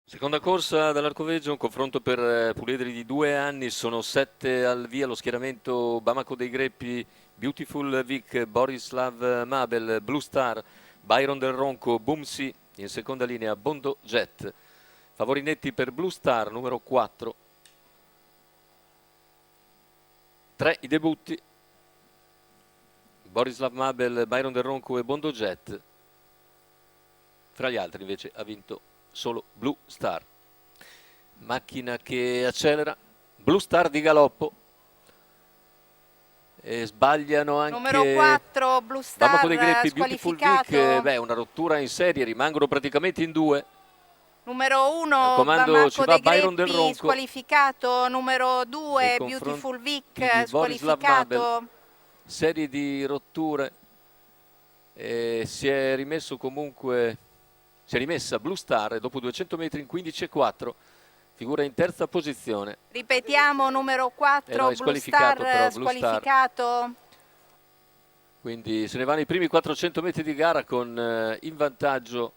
Seconda corsa dall'Arcoveggio, un confronto per puledri di 2 anni, sono 7 al via lo schieramento: Bamako dei Greppi, Beautiful Vic, Borislav Mabel, Blue Star, Byron del Ronco, Bumsi, in seconda linea Bondo Jet. Favori netti per Blue Star, numero 4. 3 i debutti: Borislav Mabel, Byron del Ronco e Bondo Jet. Fra gli altri invece ha vinto solo Blue Star. Macchina che accelera, Blue Star di galoppo, e sbagliano Numero anche 4, Blue Bamako dei Star, Greppi, Beautiful Vic, squalificato. una rottura in serie, rimangono praticamente in due. Numero Al 1, comando ci Bamako va dei Byron del Greppi, Ronco squalificato. Numero nei 2, Beautiful confronti Vic, di Borislav Mabel, squalificato. serie di rotture, e si è rimessa Blue Star dopo 200 metri in 15,4, figura in terza posizione. Ripetiamo, numero 4, No, è Blue squalificato Star, però Blue Star, squalificato. quindi se ne vanno i primi 400 metri di gara con in vantaggio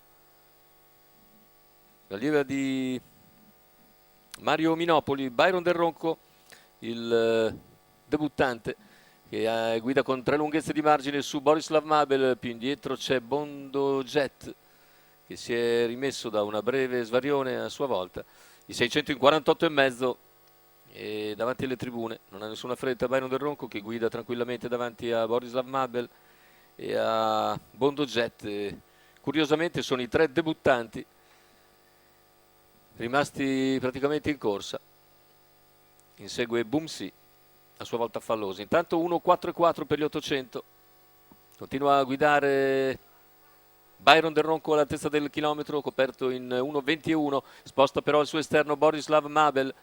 l'allieva di Mario Minopoli, Byron del Ronco, il debuttante, che guida con 3 lunghezze di margine su Borislav Mabel. Più indietro c'è Bondo Jet, che si è rimesso da una breve svarione a sua volta. I 600 in 48,5 e davanti alle tribune, non ha nessuna fretta Byron del Ronco, che guida tranquillamente davanti a Borislav Mabel e a Bondo Jet. Curiosamente sono i 3 debuttanti rimasti praticamente in corsa. Insegue Bumsi, a sua volta falloso. Intanto 1,4,4 per gli 800. Continua a guidare Byron del Ronco all'altezza del chilometro, coperto in 1,21. Sposta però al suo esterno Borislav Mabel.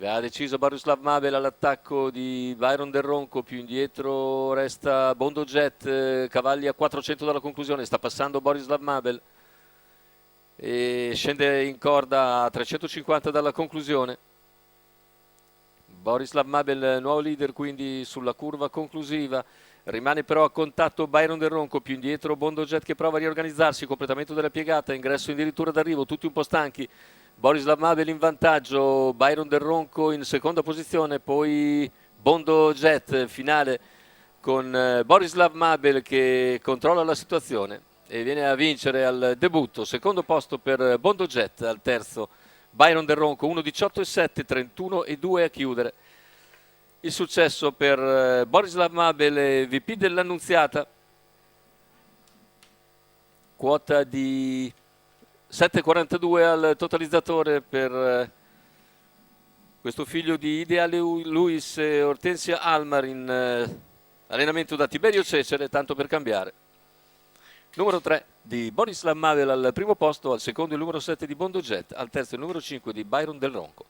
Ha deciso Borislav Mabel all'attacco di Byron del Ronco. Più indietro resta Bondo Jet, cavalli a 400 dalla conclusione. Sta passando Borislav Mabel e scende in corda a 350 dalla conclusione. Borislav Mabel, nuovo leader quindi sulla curva conclusiva. Rimane però a contatto Byron del Ronco. Più indietro Bondo Jet, che prova a riorganizzarsi, completamento della piegata, ingresso addirittura d'arrivo, tutti un po' stanchi. Borislav Mabel in vantaggio, Byron del Ronco in seconda posizione, poi Bondo Jet finale con Borislav Mabel che controlla la situazione e viene a vincere al debutto. Secondo posto per Bondo Jet, al terzo Byron del Ronco, 1,18,7, 31,2 a chiudere. Il successo per Borislav Mabel e VP dell'Annunziata, quota di 7,42 al totalizzatore per questo figlio di Ideale Luis e Ortensia Almar, in allenamento da Tiberio Cesare, tanto per cambiare. Numero 3 di Borislav Mabel al primo posto, al secondo il numero 7 di Bondo Jet, al terzo il numero 5 di Byron del Ronco.